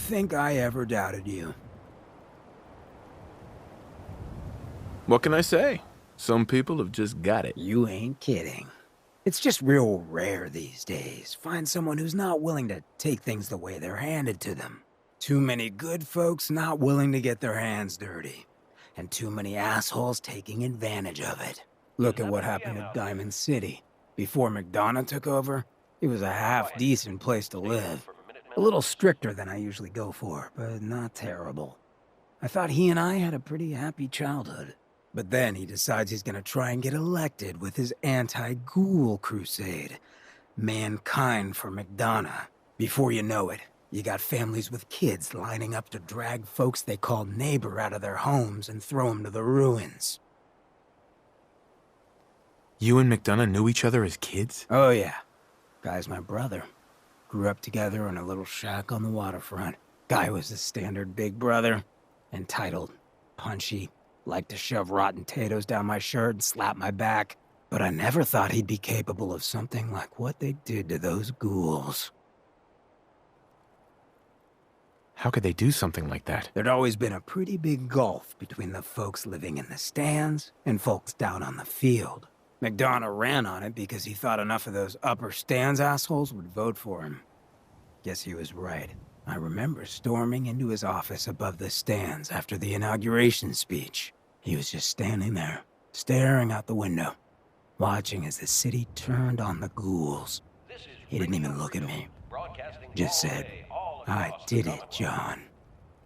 think I ever doubted you. What can I say? Some people have just got it. You ain't kidding. It's just real rare these days. Find someone who's not willing to take things the way they're handed to them. Too many good folks not willing to get their hands dirty. And too many assholes taking advantage of it. Look at what happened at Diamond City. Before McDonough took over, it was a half-decent place to live. A little stricter than I usually go for, but not terrible. I thought he and I had a pretty happy childhood. But then he decides he's gonna try and get elected with his anti-ghoul crusade. Mankind for McDonough. Before you know it, you got families with kids lining up to drag folks they call neighbor out of their homes and throw them to the ruins. You and McDonough knew each other as kids? Oh yeah. Guy's my brother. Grew up together in a little shack on the waterfront. Guy was the standard big brother. Entitled, punchy, liked to shove rotten potatoes down my shirt and slap my back. But I never thought he'd be capable of something like what they did to those ghouls. How could they do something like that? There'd always been a pretty big gulf between the folks living in the stands and folks down on the field. McDonough ran on it because he thought enough of those upper stands assholes would vote for him. Guess he was right. I remember storming into his office above the stands after the inauguration speech. He was just standing there, staring out the window, watching as the city turned on the ghouls. He didn't even look at me. Just said, "I did it, John.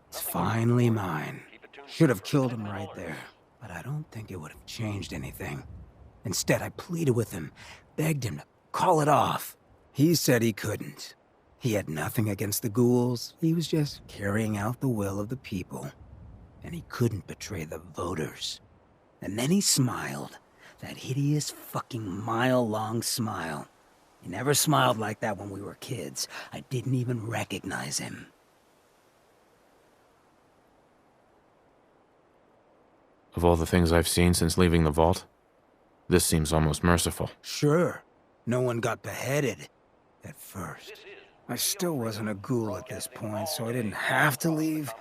It's finally mine." Should have killed him right there, but I don't think it would have changed anything. Instead, I pleaded with him, begged him to call it off. He said he couldn't. He had nothing against the ghouls. He was just carrying out the will of the people. And he couldn't betray the voters. And then he smiled. That hideous fucking mile-long smile. He never smiled like that when we were kids. I didn't even recognize him. Of all the things I've seen since leaving the vault, this seems almost merciful. Sure. No one got beheaded. At first. I still wasn't a ghoul at this point, so I didn't have to leave.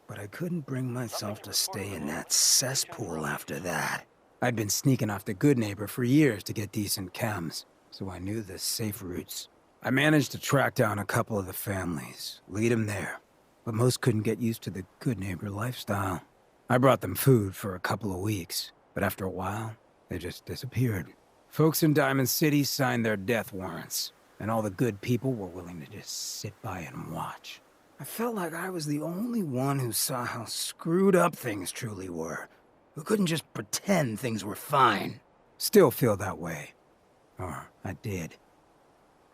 But I couldn't bring myself to stay in that cesspool after that. I'd been sneaking off the Good Neighbor for years to get decent chems, so I knew the safe routes. I managed to track down a couple of the families, lead them there, but most couldn't get used to the Good Neighbor lifestyle. I brought them food for a couple of weeks, but after a while, they just disappeared. Folks in Diamond City signed their death warrants, and all the good people were willing to just sit by and watch. I felt like I was the only one who saw how screwed up things truly were, who couldn't just pretend things were fine. Still feel that way. Or I did.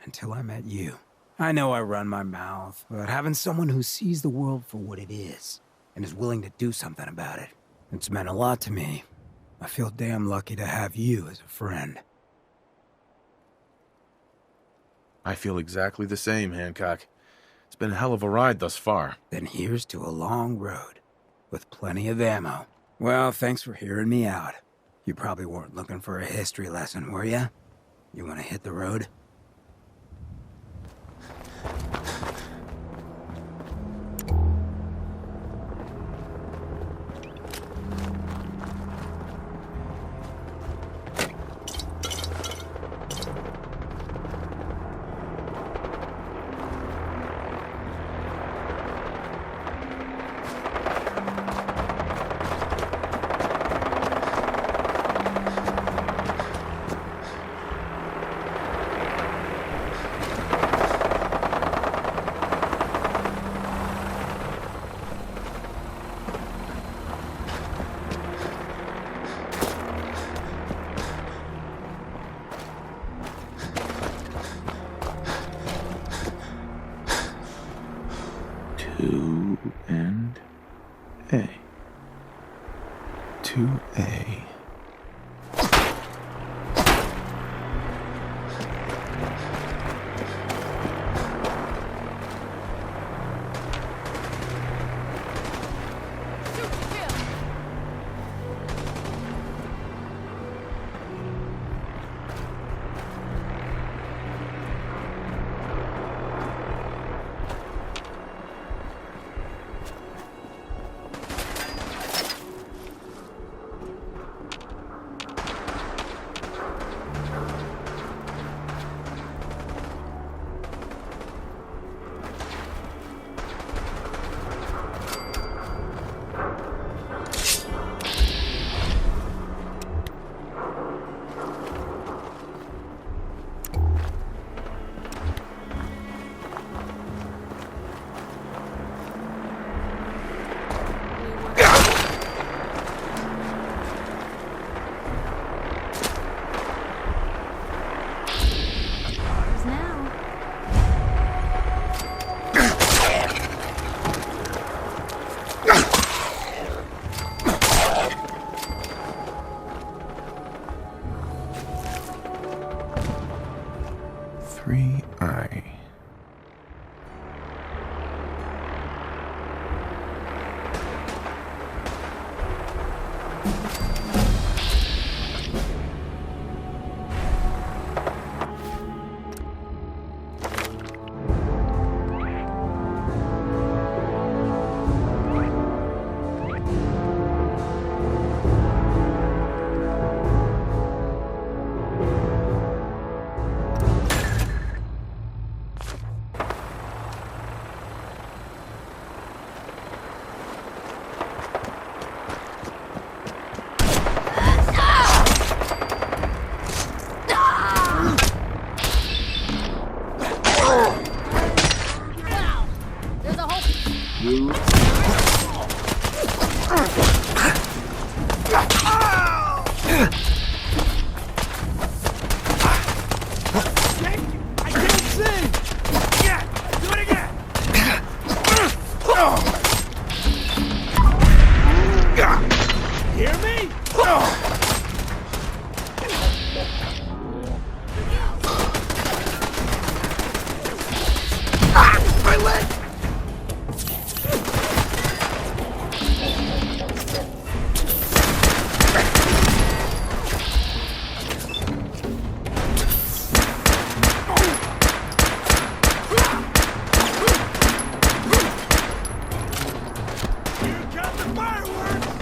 Until I met you. I know I run my mouth, but having someone who sees the world for what it is, and is willing to do something about it, it's meant a lot to me. I feel damn lucky to have you as a friend. I feel exactly the same, Hancock. It's been a hell of a ride thus far. Then here's to a long road, with plenty of ammo. Well, thanks for hearing me out. You probably weren't looking for a history lesson, were ya? You want to hit the road? Two and A. 2A. I can't see! Yeah! Do it again! Hear me? My leg! Here come the fireworks!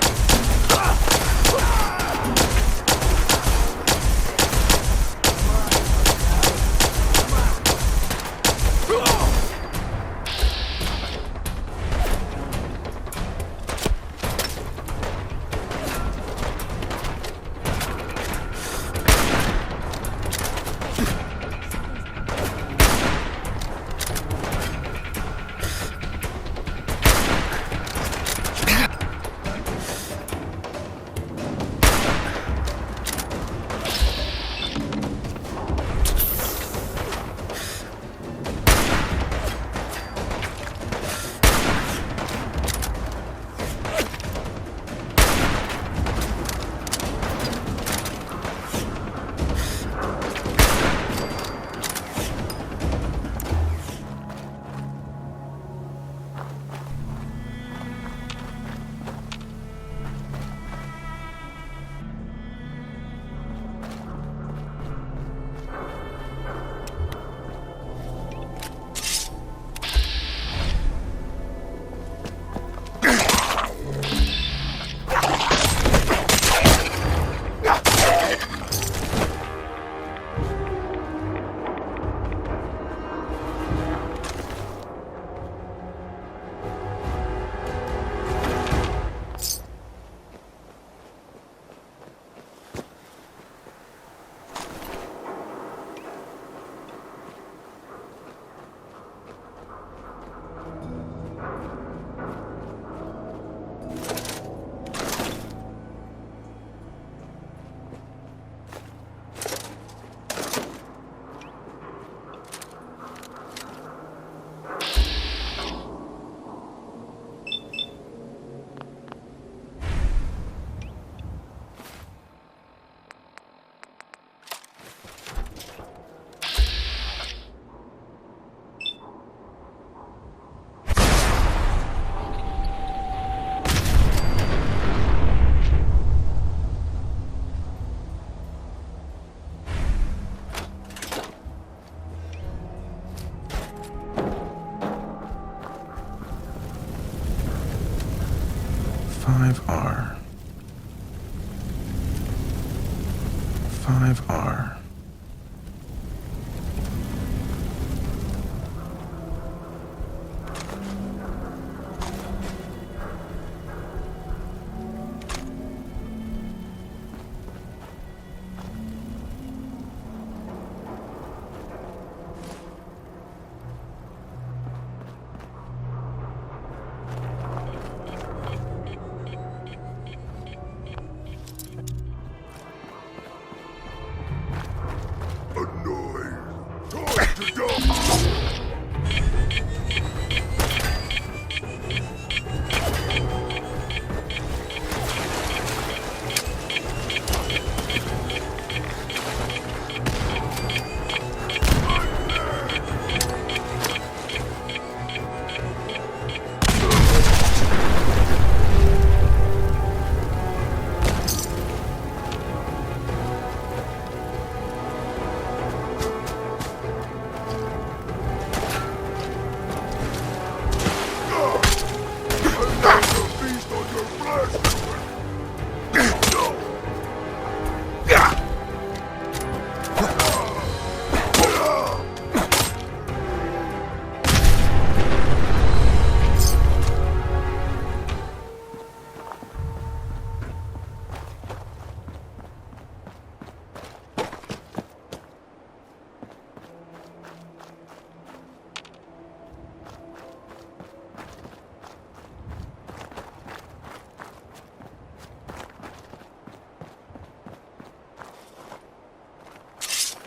R. 5R.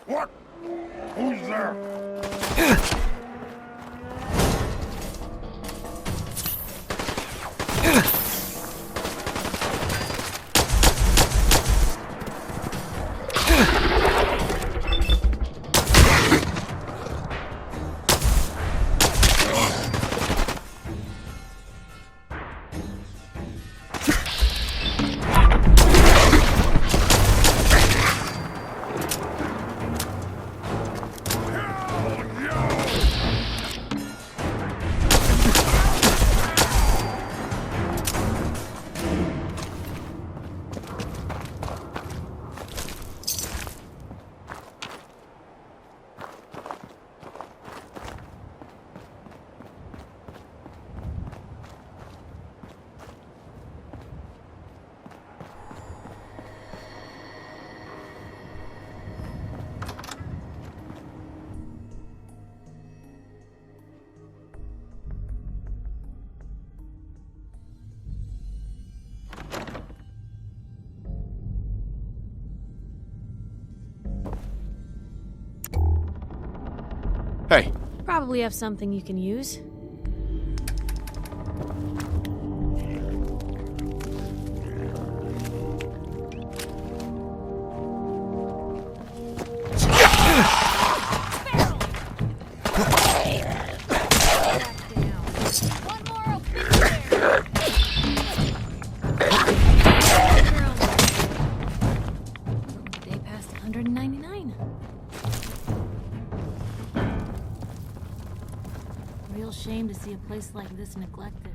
What? Who's there? Hey, Probably have something you can use. Day past 199. Real shame to see a place like this neglected.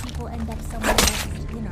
People end up somewhere else's dinner.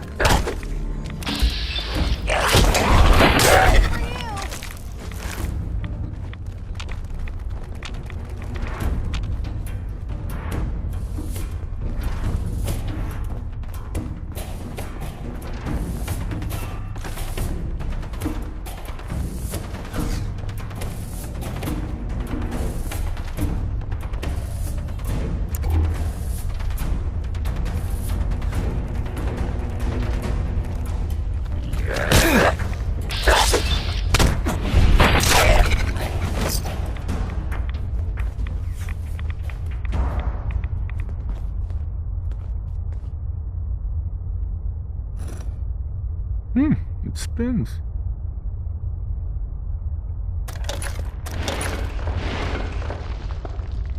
It spins.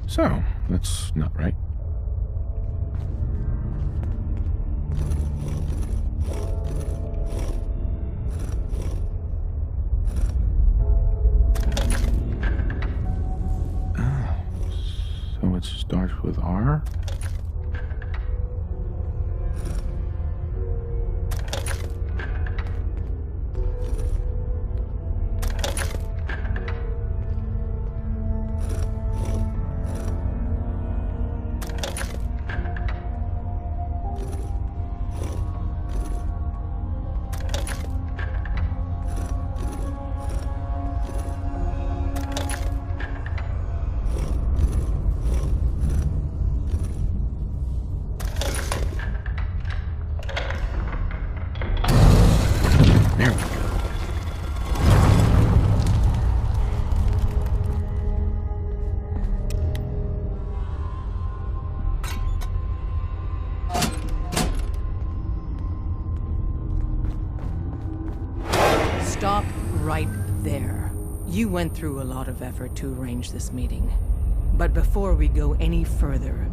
So, that's not right. So it starts with R? stop right there. You went through a lot of effort to arrange this meeting. But before we go any further,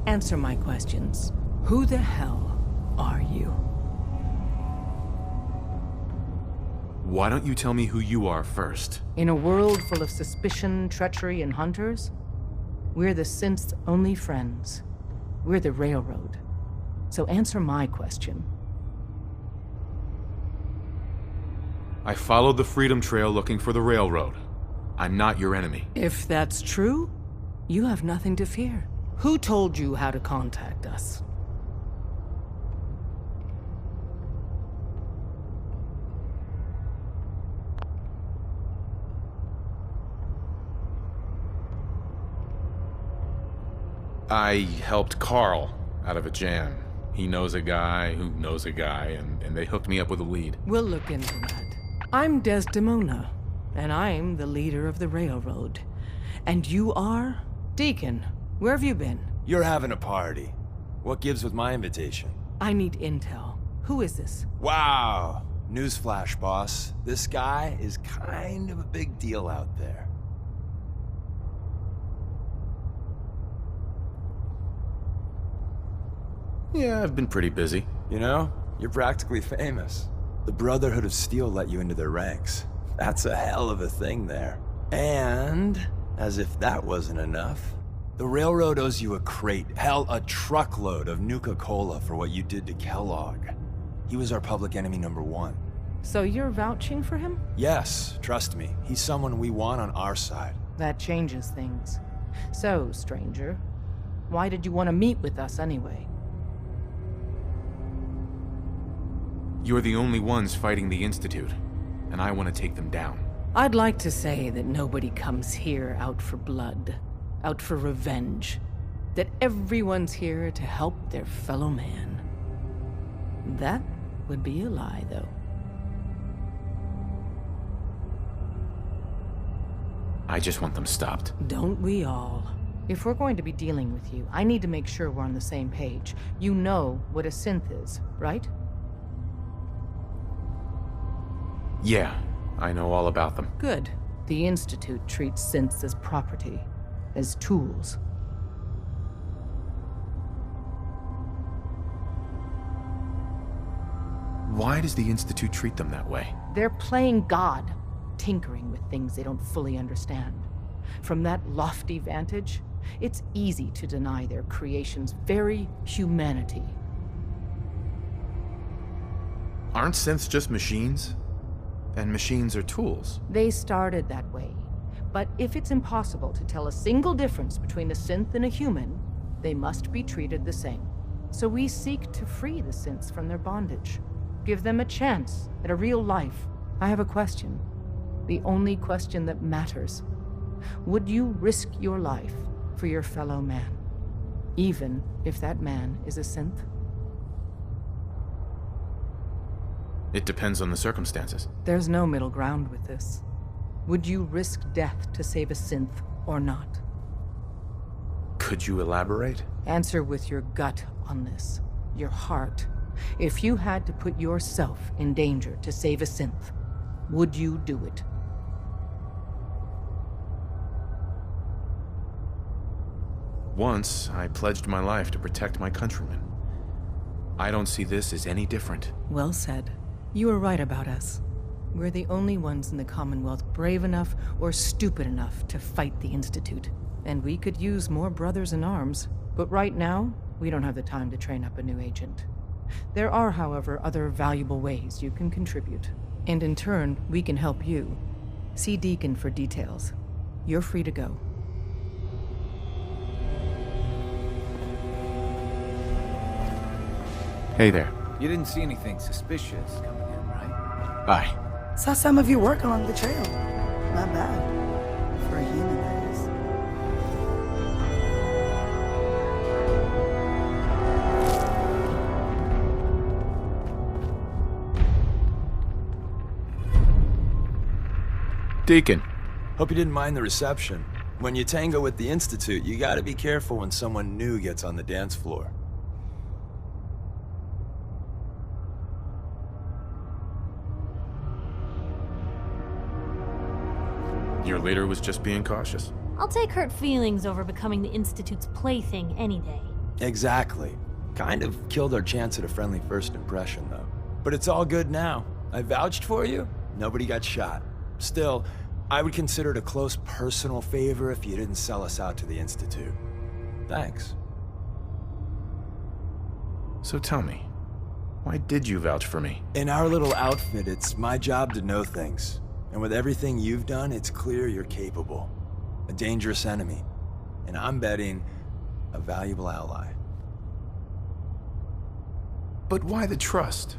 answer my questions. Who the hell are you? Why don't you tell me who you are first? In a world full of suspicion, treachery, and hunters, we're the Synth's only friends. We're the Railroad. So answer my question. I followed the Freedom Trail looking for the Railroad. I'm not your enemy. If that's true, you have nothing to fear. Who told you how to contact us? I helped Carl out of a jam. He knows a guy who knows a guy, and they hooked me up with a lead. We'll look into that. I'm Desdemona, and I'm the leader of the Railroad. And you are? Deacon, where have you been? You're having a party. What gives with my invitation? I need intel. Who is this? Wow. Newsflash, boss. This guy is kind of a big deal out there. Yeah, I've been pretty busy. You know, you're practically famous. The Brotherhood of Steel let you into their ranks. That's a hell of a thing there. And, as if that wasn't enough, the Railroad owes you a crate, hell, a truckload of Nuka-Cola for what you did to Kellogg. He was our public enemy #1. So you're vouching for him? Yes, trust me. He's someone we want on our side. That changes things. So, stranger, why did you want to meet with us anyway? You're the only ones fighting the Institute, and I want to take them down. I'd like to say that nobody comes here out for blood, out for revenge. That everyone's here to help their fellow man. That would be a lie, though. I just want them stopped. Don't we all? If we're going to be dealing with you, I need to make sure we're on the same page. You know what a synth is, right? Yeah, I know all about them. Good. The Institute treats synths as property, as tools. Why does the Institute treat them that way? They're playing God, tinkering with things they don't fully understand. From that lofty vantage, it's easy to deny their creation's very humanity. Aren't synths just machines? And machines are tools. They started that way. But if it's impossible to tell a single difference between a synth and a human, they must be treated the same. So we seek to free the synths from their bondage. Give them a chance at a real life. I have a question. The only question that matters. Would you risk your life for your fellow man? Even if that man is a synth? It depends on the circumstances. There's no middle ground with this. Would you risk death to save a synth or not? Could you elaborate? Answer with your gut on this. Your heart. If you had to put yourself in danger to save a synth, would you do it? Once, I pledged my life to protect my countrymen. I don't see this as any different. Well said. You were right about us. We're the only ones in the Commonwealth brave enough or stupid enough to fight the Institute. And we could use more brothers in arms. But right now, we don't have the time to train up a new agent. There are, however, other valuable ways you can contribute. And in turn, we can help you. See Deacon for details. You're free to go. Hey there. You didn't see anything suspicious coming in, right? Bye. Saw some of your work along the trail. Not bad. For a human, that is. Deacon. Hope you didn't mind the reception. When you tango with the Institute, you gotta be careful when someone new gets on the dance floor. Your leader was just being cautious. I'll take hurt feelings over becoming the Institute's plaything any day. Exactly. Kind of killed our chance at a friendly first impression, though. But it's all good now. I vouched for you. Nobody got shot. Still, I would consider it a close personal favor if you didn't sell us out to the Institute. Thanks. So tell me, why did you vouch for me? In our little outfit, it's my job to know things. And with everything you've done, it's clear you're capable. A dangerous enemy. And I'm betting a valuable ally. But why the trust?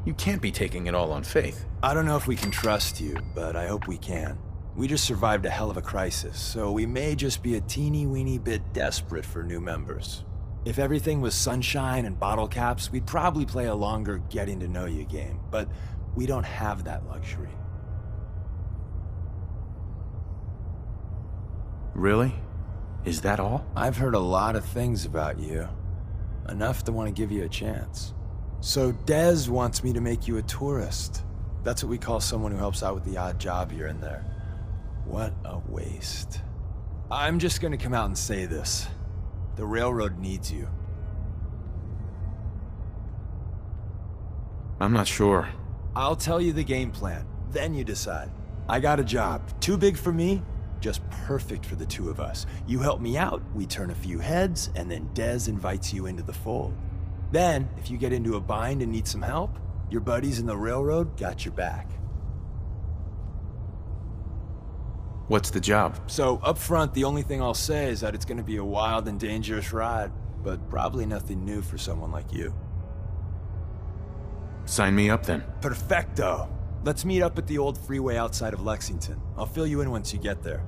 You can't be taking it all on faith. I don't know if we can trust you, but I hope we can. We just survived a hell of a crisis, so we may just be a teeny-weeny bit desperate for new members. If everything was sunshine and bottle caps, we'd probably play a longer getting-to-know-you game, but we don't have that luxury. Really? Is that all? I've heard a lot of things about you. Enough to want to give you a chance. So Dez wants me to make you a tourist. That's what we call someone who helps out with the odd job here and there. What a waste. I'm just gonna come out and say this. The Railroad needs you. I'm not sure. I'll tell you the game plan, then you decide. I got a job. Too big for me, just perfect for the two of us. You help me out, we turn a few heads, and then Dez invites you into the fold. Then, if you get into a bind and need some help, your buddies in the Railroad got your back. What's the job? So, up front, the only thing I'll say is that it's gonna be a wild and dangerous ride, but probably nothing new for someone like you. Sign me up then. Perfecto! Let's meet up at the old freeway outside of Lexington. I'll fill you in once you get there.